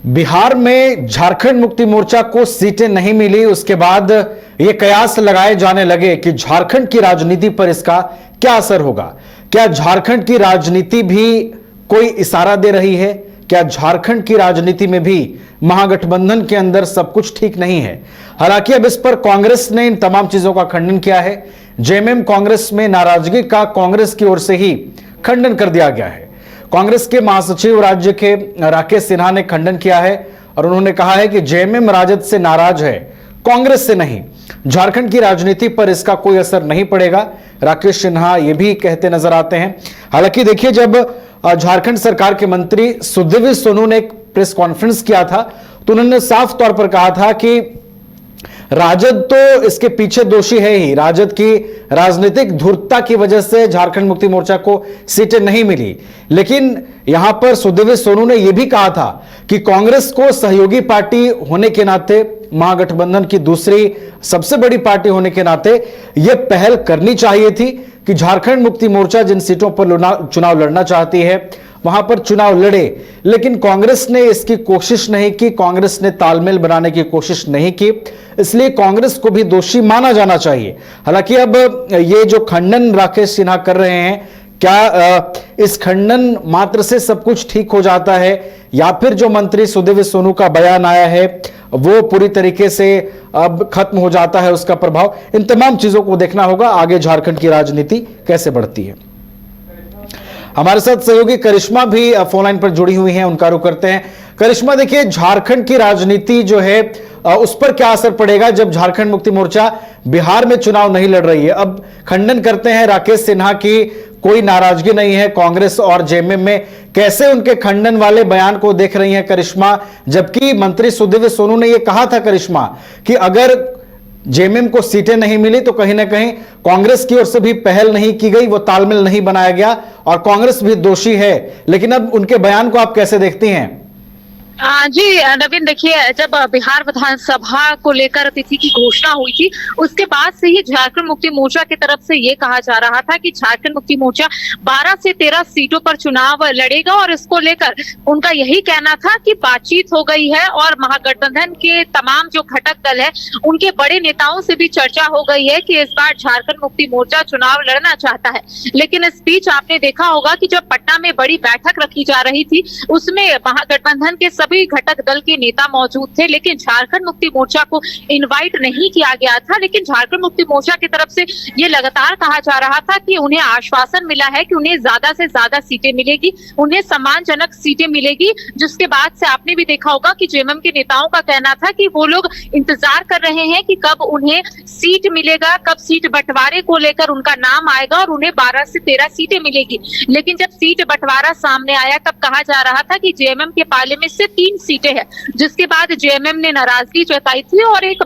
बिहार में झारखंड मुक्ति मोर्चा को सीटें नहीं मिली, उसके बाद ये कयास लगाए जाने लगे कि झारखंड की राजनीति पर इसका क्या असर होगा। क्या झारखंड की राजनीति भी कोई इशारा दे रही है? क्या झारखंड की राजनीति में भी महागठबंधन के अंदर सब कुछ ठीक नहीं है? हालांकि अब इस पर कांग्रेस ने इन तमाम चीजों का खंडन किया है। जेएमएम कांग्रेस में नाराजगी का कांग्रेस की ओर से ही खंडन कर दिया गया है। कांग्रेस के महासचिव राज्य के राकेश सिन्हा ने खंडन किया है और उन्होंने कहा है कि जेएमएम राजद से नाराज है, कांग्रेस से नहीं। झारखंड की राजनीति पर इसका कोई असर नहीं पड़ेगा, राकेश सिन्हा ये भी कहते नजर आते हैं। हालांकि देखिए, जब झारखंड सरकार के मंत्री सुदेवी सोनू ने एक प्रेस कॉन्फ्रेंस किया था तो उन्होंने साफ तौर पर कहा था कि राजद तो इसके पीछे दोषी है ही। राजद की राजनीतिक धूर्तता की वजह से झारखंड मुक्ति मोर्चा को सीटें नहीं मिली। लेकिन यहां पर सुदेवी सोनू ने यह भी कहा था कि कांग्रेस को सहयोगी पार्टी होने के नाते, महागठबंधन की दूसरी सबसे बड़ी पार्टी होने के नाते यह पहल करनी चाहिए थी कि झारखंड मुक्ति मोर्चा जिन सीटों पर चुनाव लड़ना चाहती है वहां पर चुनाव लड़े। लेकिन कांग्रेस ने इसकी कोशिश नहीं की, कांग्रेस ने तालमेल बनाने की कोशिश नहीं की, इसलिए कांग्रेस को भी दोषी माना जाना चाहिए। हालांकि अब ये जो खंडन राकेश सिन्हा कर रहे हैं, क्या इस खंडन मात्र से सब कुछ ठीक हो जाता है या फिर जो मंत्री सुदेवी सोनू का बयान आया है वो पूरी तरीके से अब खत्म हो जाता है उसका प्रभाव? इन तमाम चीजों को देखना होगा आगे झारखंड की राजनीति कैसे बढ़ती है। हमारे साथ सहयोगी करिश्मा भी फोन लाइन पर जुड़ी हुई हैं, उनका रुख करते हैं। करिश्मा, देखिए, झारखंड की राजनीति जो है उस पर क्या असर पड़ेगा जब झारखंड मुक्ति मोर्चा बिहार में चुनाव नहीं लड़ रही है? अब खंडन करते हैं राकेश सिन्हा की कोई नाराजगी नहीं है कांग्रेस और जेएमएम में, कैसे उनके खंडन वाले बयान को देख रही हैं करिश्मा? जबकि मंत्री सुदेवी सोनू ने यह कहा था करिश्मा कि अगर जेएमएम को सीटें नहीं मिली तो कहीं ना कहीं कांग्रेस की ओर से भी पहल नहीं की गई, वो तालमेल नहीं बनाया गया और कांग्रेस भी दोषी है। लेकिन अब उनके बयान को आप कैसे देखती हैं? जी नवीन, देखिए, जब बिहार विधानसभा को लेकर तिथि की घोषणा हुई थी उसके बाद से ही झारखंड मुक्ति मोर्चा की तरफ से ये कहा जा रहा था कि झारखंड मुक्ति मोर्चा 12 से 13 सीटों पर चुनाव लड़ेगा और इसको लेकर उनका यही कहना था कि बातचीत हो गई है और महागठबंधन के तमाम जो घटक दल है उनके बड़े नेताओं से भी चर्चा हो गई है कि इस बार झारखंड मुक्ति मोर्चा चुनाव लड़ना चाहता है। लेकिन इस बीच आपने देखा होगा कि जब पटना में बड़ी बैठक रखी जा रही थी उसमें महागठबंधन के सभी घटक दल के नेता मौजूद थे, लेकिन झारखंड मुक्ति मोर्चा को इनवाइट नहीं किया गया था। लेकिन झारखंड मुक्ति मोर्चा की तरफ से ये लगातार कहा जा रहा था कि उन्हें आश्वासन मिला है कि उन्हें ज्यादा से ज्यादा सीटें मिलेगी, उन्हें सम्मानजनक सीटें मिलेगी। जिसके बाद से आपने भी देखा होगा कि जेएमएम के नेताओं का कहना था कि वो लोग इंतजार कर रहे हैं कि कब उन्हें सीट मिलेगा, कब सीट बंटवारे को लेकर उनका नाम आएगा और उन्हें 12 से 13 सीटें मिलेगी। लेकिन जब सीट बंटवारा सामने आया तब कहा जा रहा था कि जेएमएम के पाले में से 3 सीटें हैं, जिसके बाद जेएमएम ने नाराजगी जताई थी और एक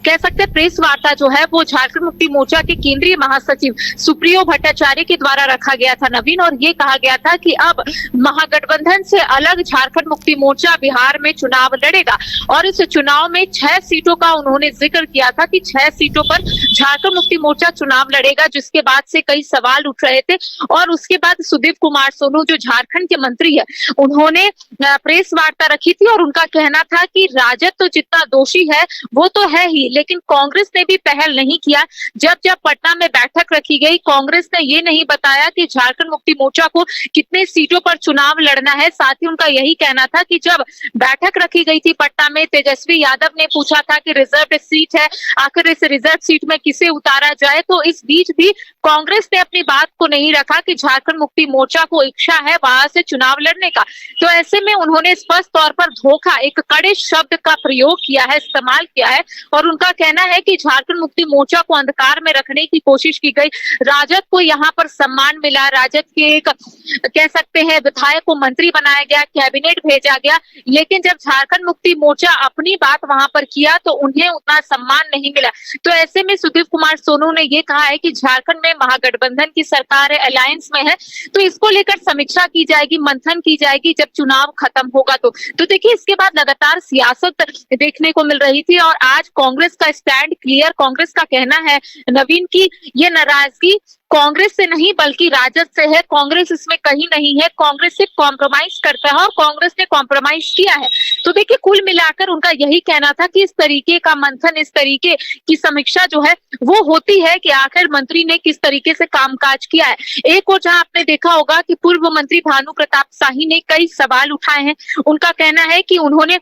कह सकते हैं प्रेस वार्ता जो है वो झारखंड मुक्ति मोर्चा के केंद्रीय महासचिव सुप्रियो भट्टाचार्य के द्वारा रखा गया था नवीन। और ये कहा गया था कि अब महागठबंधन से अलग झारखंड मुक्ति मोर्चा बिहार में चुनाव लड़ेगा और इस चुनाव में 6 सीटों का उन्होंने जिक्र किया था कि 6 सीटों पर झारखंड मुक्ति मोर्चा चुनाव लड़ेगा, जिसके बाद से कई सवाल उठ रहे थे। और उसके बाद सुदेव कुमार सोनू जो झारखंड के मंत्री है उन्होंने प्रेस वार्ता रखी थी और उनका कहना था कि राजद तो जितना दोषी है वो तो है ही, लेकिन कांग्रेस ने भी पहल नहीं किया। जब जब पटना में बैठक रखी गई कांग्रेस ने ये नहीं बताया कि झारखंड मुक्ति मोर्चा को कितने सीटों पर चुनाव लड़ना है। साथ ही उनका यही कहना था कि जब बैठक रखी गई थी पटना में, तेजस्वी यादव ने पूछा था कि रिजर्व सीट है, आखिर इस रिजर्व सीट में किसे उतारा जाए, तो इस बीच भी कांग्रेस ने अपनी बात को नहीं रखा कि झारखंड मुक्ति मोर्चा को इच्छा है वहां से चुनाव लड़ने का। तो ऐसे में उन्होंने स्पष्ट तौर पर धोखा, एक कड़े शब्द का प्रयोग किया है, इस्तेमाल किया है और उनका कहना है कि झारखंड मुक्ति मोर्चा को अंधकार में रखने की कोशिश की गई। राजद को यहाँ पर सम्मान मिला, राजद के एक कह सकते हैं विधायक को मंत्री बनाया गया, कैबिनेट भेजा गया, लेकिन जब झारखंड मुक्ति मोर्चा अपनी बात वहां पर किया तो उन्हें उतना सम्मान नहीं मिला। तो ऐसे में सुदेव कुमार सोनू ने ये कहा है कि झारखंड में महागठबंधन की सरकार है, अलायंस में है, तो इसको लेकर समीक्षा की जाएगी, मंथन की जाएगी जब चुनाव खत्म होगा। तो देखिए, इसके बाद लगातार सियासत देखने को मिल रही थी और आज कांग्रेस का स्टैंड क्लियर, कांग्रेस का कहना है नवीन की ये नाराजगी कांग्रेस से नहीं बल्कि राजद से है, कांग्रेस इसमें कहीं नहीं है, कांग्रेस सिर्फ कॉम्प्रोमाइज करता है और कांग्रेस ने कॉम्प्रोमाइज किया है। तो देखिए कुल मिलाकर उनका यही कहना था कि इस तरीके का मंथन, इस तरीके की समीक्षा जो है वो होती है कि आखिर मंत्री ने किस तरीके से कामकाज किया है। एक और जहां आपने देखा होगा कि पूर्व मंत्री भानु प्रताप शाही ने कई सवाल उठाए हैं। उनका कहना है कि उन्होंने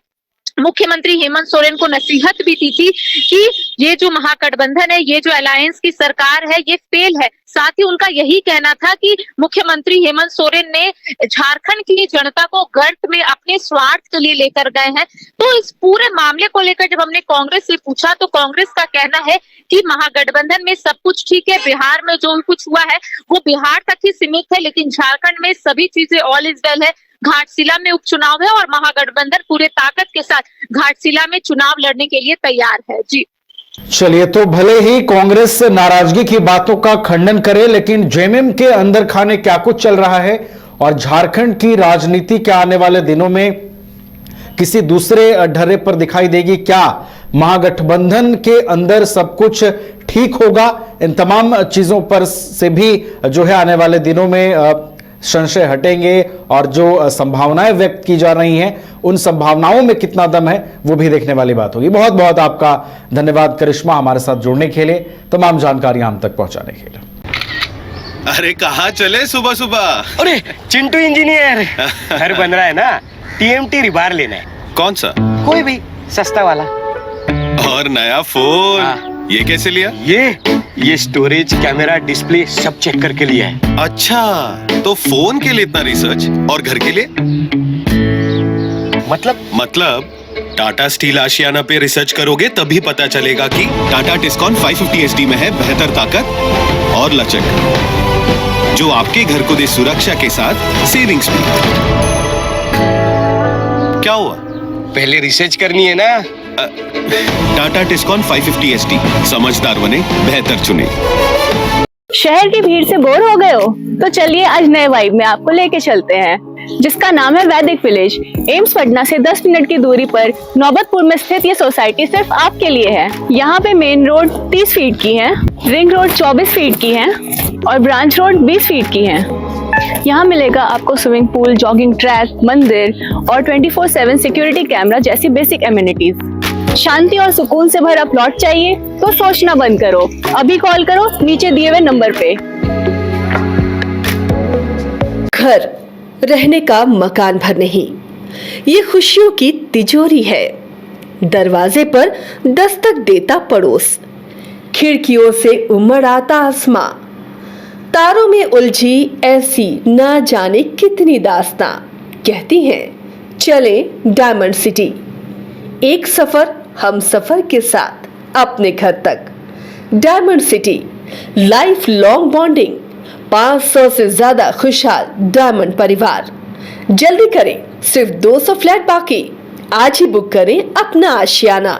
मुख्यमंत्री हेमंत सोरेन को नसीहत भी दी थी कि ये जो महागठबंधन है, ये जो अलायंस की सरकार है, ये फेल है। साथ ही उनका यही कहना था कि मुख्यमंत्री हेमंत सोरेन ने झारखंड की जनता को गर्त में अपने स्वार्थ के लिए लेकर गए हैं। तो इस पूरे मामले को लेकर जब हमने कांग्रेस से पूछा तो कांग्रेस का कहना है कि महागठबंधन में सब कुछ ठीक है, बिहार में जो कुछ हुआ है वो बिहार तक ही सीमित है, लेकिन झारखंड में सभी चीजें ऑल इज वेल है। घाटशिला में उपचुनाव है और महागठबंधन पूरे ताकत के साथ घाटशिला में चुनाव लड़ने के लिए तैयार है। जी चलिए, तो भले ही कांग्रेस नाराजगी की बातों का खंडन करे, लेकिन जेएमएम के अंदर खाने क्या कुछ चल रहा है और झारखंड की राजनीति के आने वाले दिनों में किसी दूसरे ढर्रे पर दिखाई देगी? क्या महागठबंधन के अंदर सब कुछ ठीक होगा? इन तमाम चीजों पर से भी जो है आने वाले दिनों में संशय हटेंगे और जो संभावनाएं व्यक्त की जा रही हैं उन संभावनाओं में कितना दम है वो भी देखने वाली बात होगी। बहुत बहुत आपका धन्यवाद करिश्मा, हमारे साथ जुड़ने के लिए, तमाम जानकारियां हम तक पहुंचाने के लिए। अरे कहाँ चले सुबह सुबह? अरे चिंटू इंजीनियर, घर बन रहा है ना, टीएमटी रिबार लेना है। कौन सा? कोई भी सस्ता वाला। और नया फोन? हाँ। ये कैसे लिया? ये स्टोरेज, कैमरा, डिस्प्ले सब चेक करके लिया है। अच्छा, तो फोन के लिए इतना रिसर्च और घर के लिए? मतलब टाटा स्टील आशियाना पे रिसर्च करोगे तभी पता चलेगा कि टाटा टिस्कॉन 550 SD में है बेहतर ताकत और लचक, जो आपके घर को दे सुरक्षा के साथ सेविंग्स भी। क्या हुआ? पहले रिसर्च करनी है ना। टाटा टिस्कॉन 550 SD, समझदार बने, बेहतर चुने। शहर की भीड़ से बोर हो गए हो? तो चलिए आज नए वाइब में आपको लेके चलते हैं, जिसका नाम है वैदिक विलेज। एम्स पटना से 10 मिनट की दूरी पर नौबतपुर में स्थित ये सोसाइटी सिर्फ आपके लिए है। यहाँ पे मेन रोड 30 फीट की है, रिंग रोड 24 फीट की है और ब्रांच रोड 20 फीट की है। यहाँ मिलेगा आपको स्विमिंग पूल, जॉगिंग ट्रैक, मंदिर और 24/7 सिक्योरिटी कैमरा जैसी बेसिक एमिनिटीज। शांति और सुकून से भरा प्लॉट चाहिए तो सोचना बंद करो, अभी कॉल करो नीचे दिए हुए नंबर पे। घर रहने का मकान भर नहीं, ये खुशियों की तिजोरी है। दरवाजे पर दस्तक देता पड़ोस, खिड़कियों से उमड़ आता आसमां, तारों में उलझी ऐसी ना जाने कितनी दास्तां। कहती हैं चले डायमंड सिटी, एक सफर हम सफर के साथ अपने घर तक। Diamond city, life long bonding, 500 से ज्यादा खुशहाल डायमंड परिवार। जल्दी करें, सिर्फ 200 फ्लैट बाकी। आज ही बुक करें अपना आशियाना।